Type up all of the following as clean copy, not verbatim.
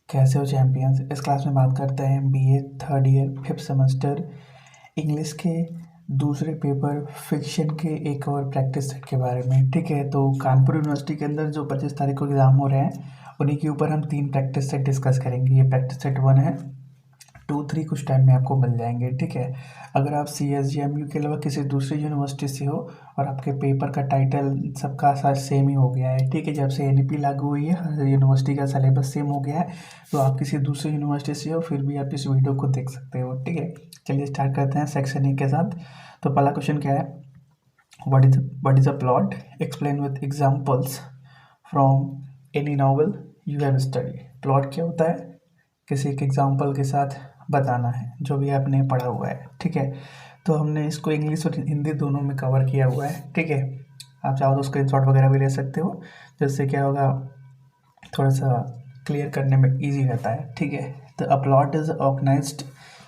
कैसे हो चैंपियंस। इस क्लास में बात करते हैं BA third year 5th semester English के दूसरे पेपर फिक्शन के एक और प्रैक्टिस सेट के बारे में। ठीक है, तो कानपुर यूनिवर्सिटी के अंदर जो 25 तारीख को एग्ज़ाम हो रहे हैं उन्हीं के ऊपर हम 3 प्रैक्टिस सेट डिस्कस करेंगे। ये प्रैक्टिस सेट 1 है, 2, 3 कुछ टाइम में आपको मिल जाएंगे। ठीक है, अगर आप CSJMU के अलावा किसी दूसरी यूनिवर्सिटी से हो और आपके पेपर का टाइटल सबका साथ सेम ही हो गया है, ठीक है, जब से NEP लागू हुई है हर यूनिवर्सिटी का सिलेबस सेम हो गया है, तो आप किसी दूसरी यूनिवर्सिटी से हो फिर भी आप इस वीडियो को देख सकते हो। ठीक है, चलिए स्टार्ट करते हैं सेक्शन E के साथ। तो पहला क्वेश्चन क्या है, what is a plot, explain with examples from any novel you have study. Plot क्या होता है, किसी एक एग्जाम्पल के साथ बताना है जो भी आपने पढ़ा हुआ है। ठीक है, तो हमने इसको इंग्लिश और हिंदी दोनों में कवर किया हुआ है। ठीक है, आप चाहो तो स्क्रीनशॉट वगैरह भी ले सकते हो, जिससे क्या होगा थोड़ा सा क्लियर करने में इजी रहता है। ठीक है, तो a plot is organized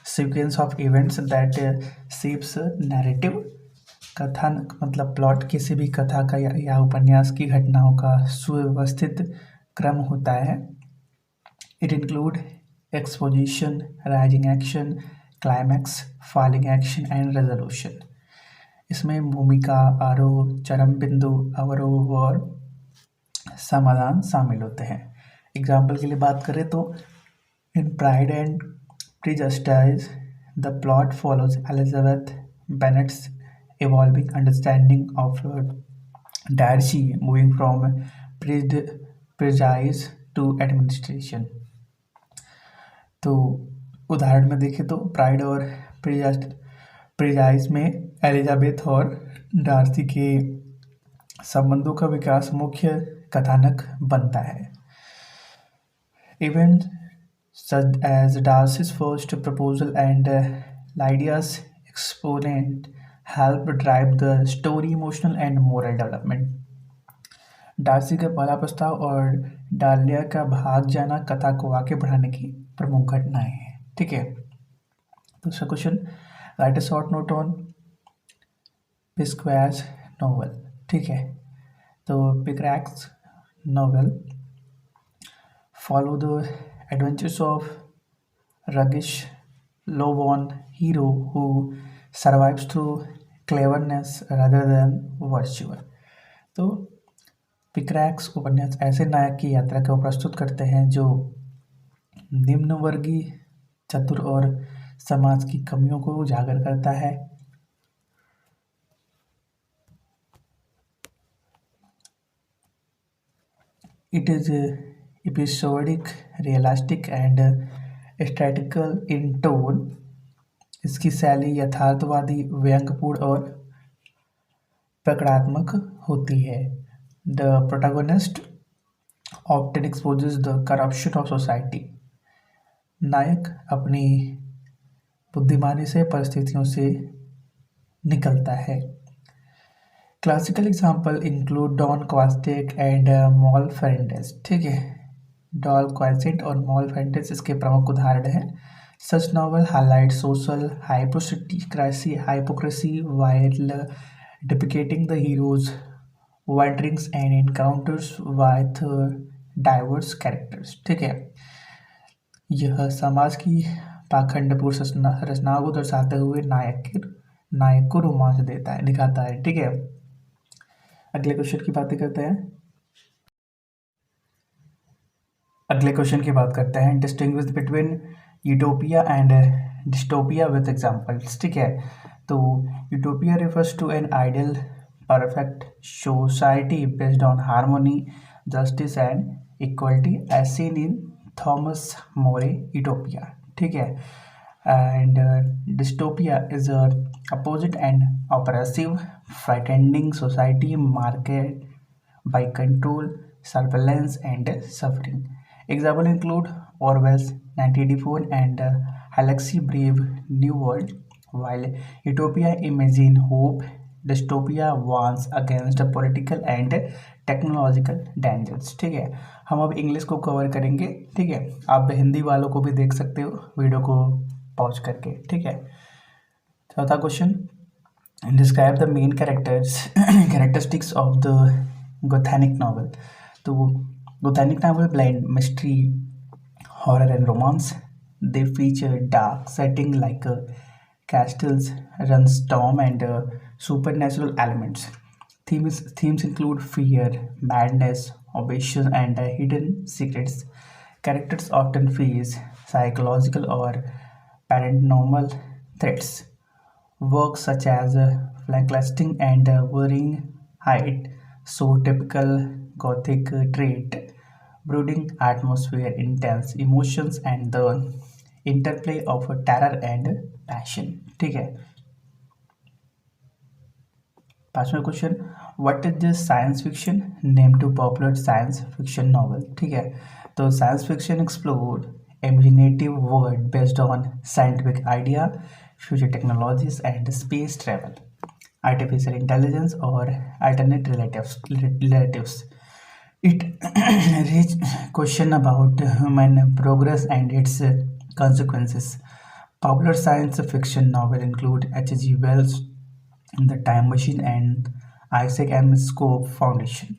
sequence of events that shapes narrative. कथन मतलब प्लॉट किसी भी कथा का या उपन्यास की घटनाओं का सुव्यवस्थित क्रम होता है। It include exposition, rising action, climax, falling action and resolution. इसमें भूमिका, आरोह, चरम बिंदु, अवरोह और समाधान शामिल होते हैं। एग्जाम्पल के लिए बात करें तो in Pride and Prejudice the plot follows Elizabeth Bennet's evolving understanding of Darcy moving from prejudice to administration। तो उदाहरण में देखें तो प्राइड और प्रिजाइज में एलिजाबेथ और डार्सी के संबंधों का विकास मुख्य कथानक बनता है। Event such as Darcy's first proposal and Lydia's exponent help drive the story emotional and moral development। Darcy का पहला प्रस्ताव और डालिया का भाग जाना कथा को आगे बढ़ाने की प्रमुख घटनाएं हैं। ठीक है, दूसरा question, write a short note on पिस्क्वैश नॉवल। ठीक है, तो picaresque novel follow the adventures of Ragish lowborn hero who survives through cleverness rather than virtue। तो पिक्रैक्स उपन्यास ऐसे नायक की यात्रा को प्रस्तुत करते हैं जो निम्न वर्गीय, चतुर और समाज की कमियों को उजागर करता है। It is episodic, realistic and statical in tone। इसकी शैली यथार्थवादी, व्यंग्यपूर्ण और प्रकटात्मक होती है। The protagonist often exposes the corruption of society। नायक अपनी बुद्धिमानी से परिस्थितियों से निकलता है। Classical example include Don Quixote and Moll Flanders. ठीक है, डॉन क्वास्टेट और मॉल फेरेंडेस इसके प्रमुख उदाहरण हैं। Such novel highlight social hypocrisy while depicting the hero's wanderings and encounters with diverse characters। ठीक है, यह समाज की पाखंडपूर्ण रचनाओं को दर्शाते हुए नायक को रोमांच देता है, दिखाता है। ठीक है, अगले क्वेश्चन की बात करते हैं distinguish between utopia and dystopia with examples. ठीक है, तो utopia refers to an ideal perfect society based on harmony, justice and equality as seen in Thomas More Utopia. ठीक है, and dystopia is a opposite and oppressive, frightening society marked by control, surveillance and suffering। Example include Orwell's 1984 and Huxley's Brave New World। While utopia imagine hope, dystopia warns against political and technological dangers. ठीक है, हम अब English को cover करेंगे। ठीक है, आप हिंदी वालों को भी देख सकते हो वीडियो को पॉज करके। ठीक है, चौथा question, describe the main characteristics of the Gothic novel. तो Gothic novel blend mystery, horror and romance. They feature dark setting like castles, run storm, and supernatural elements. Themes include fear, madness, obsession, and hidden secrets. Characters often face psychological or paranormal threats. Works such as Frankenstein and Wuthering Heights show typical Gothic trait, brooding atmosphere, intense emotions, and the interplay of terror and passion. ठीक है. पांचवा question, what is this science fiction, name two popular science fiction novel. ठीक है, तो science fiction explore imaginative world based on scientific idea, future technologies, and space travel, artificial intelligence, or alternate relatives. It raises question about human progress and its consequences. Popular science fiction novels include H.G. Wells' The Time Machine and Isaac M. Scope Foundation.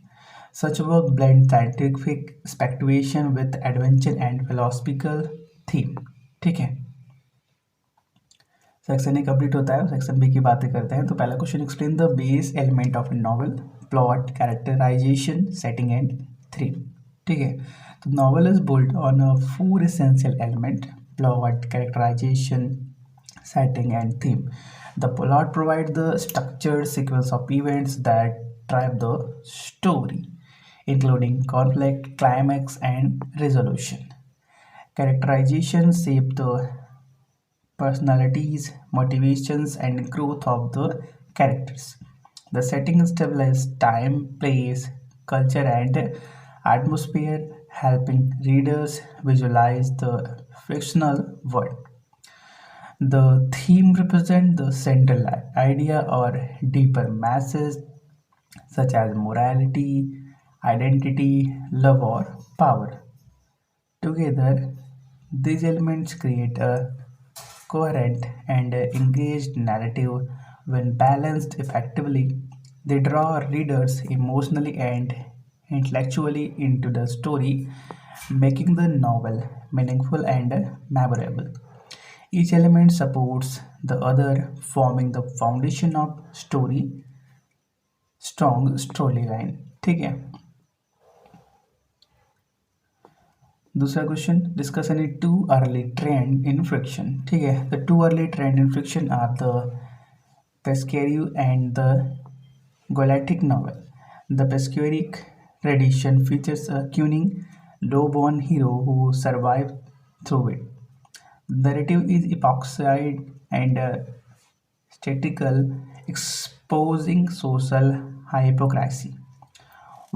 Such work blend scientific speculation with adventure and philosophical theme. ठीक है, section A complete होता है. Section B की बातें करते हैं. तो पहला question, explain the base element of a novel, plot, characterization, setting and theme. ठीक है, तो novel is built on four essential element: plot, characterization, setting, and theme. The plot provides the structured sequence of events that drive the story, including conflict, climax, and resolution. Characterization shape the personalities, motivations, and growth of the characters. The setting establishes time, place, culture, and atmosphere, helping readers visualize the fictional world. The theme represents the central idea or deeper message such as morality, identity, love, or power. Together, these elements create a coherent and engaged narrative. When balanced effectively, they draw readers emotionally and intellectually into the story, making the novel meaningful and memorable. Each element supports the other, forming the foundation of story strong story line. ठीक है, दूसरा question, discuss any two early trend in fiction. ठीक है, the two early trend in fiction are the पेस्केरियो and the Gothic novel. The picaresque tradition features a cunning, low-born hero who survives through it. The narrative is epoxide and statical, exposing social hypocrisy.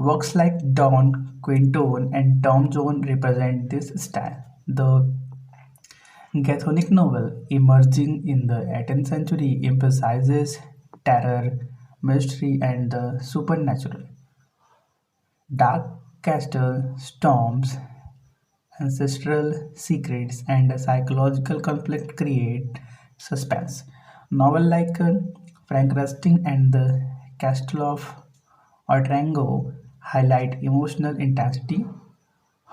Works like Don Quinton and Tom Jones represent this style. The Gothic novel, emerging in the 18th century, emphasizes terror, mystery, and the supernatural. Dark castle storms, ancestral secrets, and psychological conflict create suspense. Novels like Frankenstein and the Castle of Otranto highlight emotional intensity,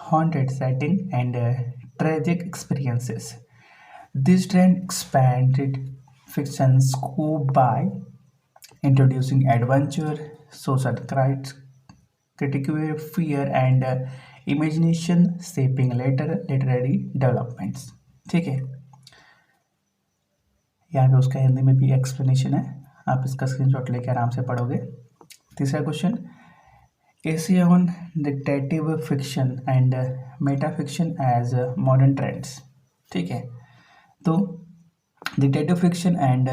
haunted setting, and tragic experiences. This trend expanded fiction's scope by introducing adventure, social critical fear, and imagination, shaping later literary developments. ठीक है, यहाँ पे उसका हिंदी में भी explanation है, आप इसका स्क्रीनशॉट लेके आराम से पढ़ोगे. तीसरा question, essay on detective fiction and metafiction as modern trends. ठीक है, तो detective fiction and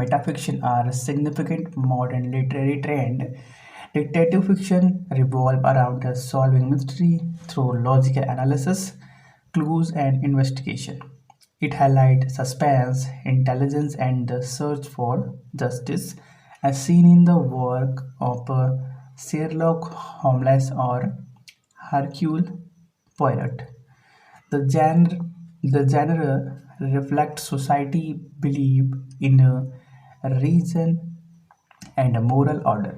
metafiction are significant modern literary trend. Detective fiction revolve around solving mystery through logical analysis, clues, and investigation. It highlights suspense, intelligence, and the search for justice, as seen in the work of Sherlock Holmes or Hercule Poirot. The genre reflects society belief in reason and a moral order.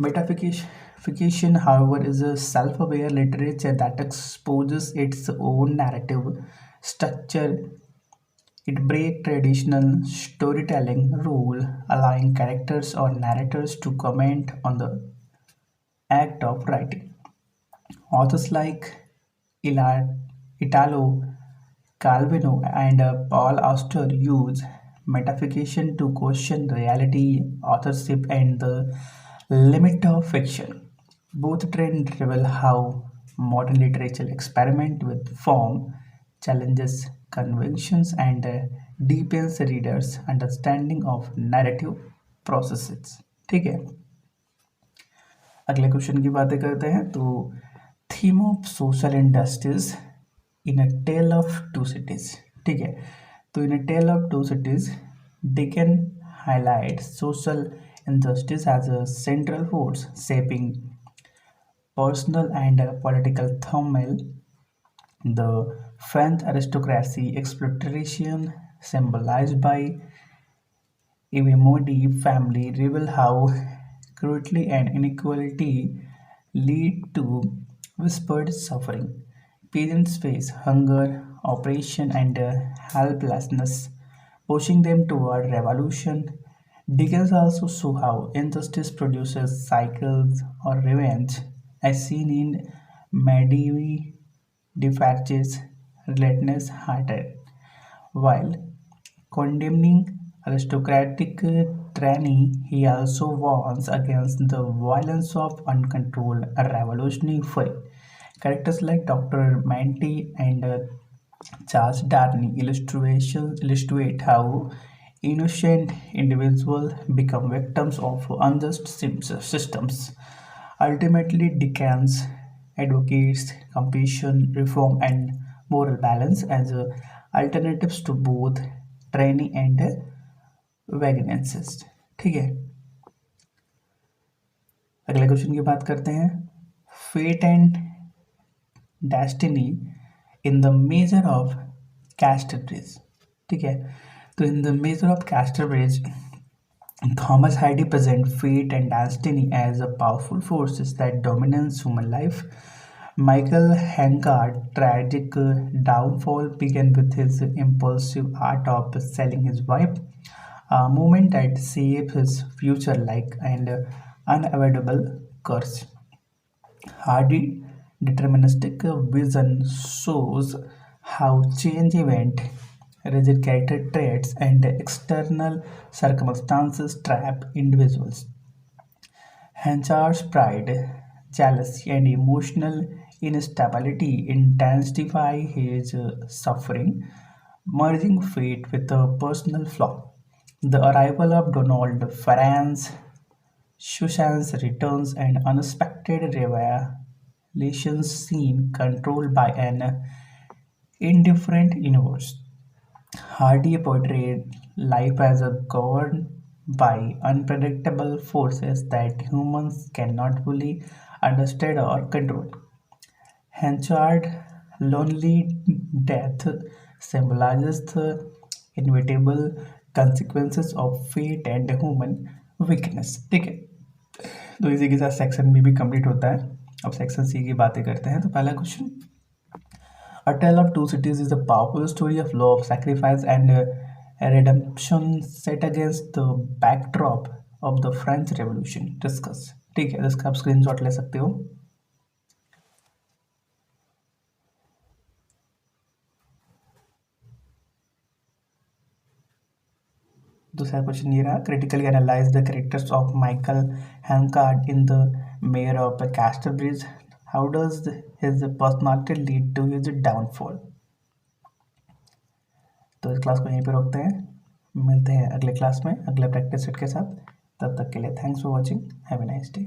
Metafiction, Fiction, however, is a self aware literature that exposes its own narrative structure. It breaks traditional storytelling rule, allowing characters or narrators to comment on the act of writing. Authors like Ila- Italo Calvino and Paul Auster use metafiction to question reality, authorship, and the limit of fiction. Both trends reveal how modern literature experiments with form, challenges conventions, and deepens readers' understanding of narrative processes. ठीक है, अगले question की बातें करते हैं तो theme of social industries in A Tale of Two Cities. ठीक है, तो in A Tale of Two Cities Dickens highlight social injustice as a central force shaping personal and political turmoil. The French aristocracy exploitation, symbolized by Evimodi family, reveal how cruelty and inequality lead to whispered suffering. Peasants face hunger, oppression, and helplessness, pushing them toward revolution. Dickens also show how injustice produces cycles or revenge, as seen in Medieval Defarge's relentless hearted. While condemning aristocratic tyranny, he also warns against the violence of uncontrolled revolutionary fury. Characters like Dr. Manty and Charles Darnley illustrate how innocent individuals become victims of unjust systems. Ultimately, Dickens advocates compassion, reform, and moral balance as alternatives to both tyranny and vengeance. ठीक है, अगले question की बात करते हैं। Fate and destiny in The Mayor of Casterbridge. ठीक है, तो in The Mayor of Casterbridge Thomas Hardy presents fate and destiny as a powerful forces that dominate human life. Michael Hancard's tragic downfall began with his impulsive act of selling his wife, a moment that shaped his future like an unavoidable curse. Hardy deterministic vision shows how change event, rigid character traits, and external circumstances trap individuals. Hanchard's pride, jealousy, and emotional instability intensify his suffering, merging fate with a personal flaw. The arrival of Donald Farrance, Susan's returns, and unexpected revelations seem controlled by an indifferent universe. Hardy portrayed life as a governed by unpredictable forces that humans cannot fully understand or control. Henchard's lonely death symbolizes the inevitable consequences of fate and human weakness। ठीक है, तो इसी के साथ section B भी complete होता है। अब सेक्शन सी की बातें करते हैं। तो पहला question, A Tale of Two Cities is a powerful story of love, sacrifice, and redemption set against the backdrop of the French Revolution. Discuss। ठीक है, इसका आप स्क्रीनशॉट ले सकते हो। दूसरा क्वेश्चन ये रहा, critically analyse the characters of Michael Henchard in The Mayor of Casterbridge. How does his personality lead to his downfall. तो इस क्लास को यहीं पे रोकते हैं, मिलते हैं अगले क्लास में अगले प्रैक्टिस सेट के साथ। तब तक के लिए thanks for watching, have a nice day.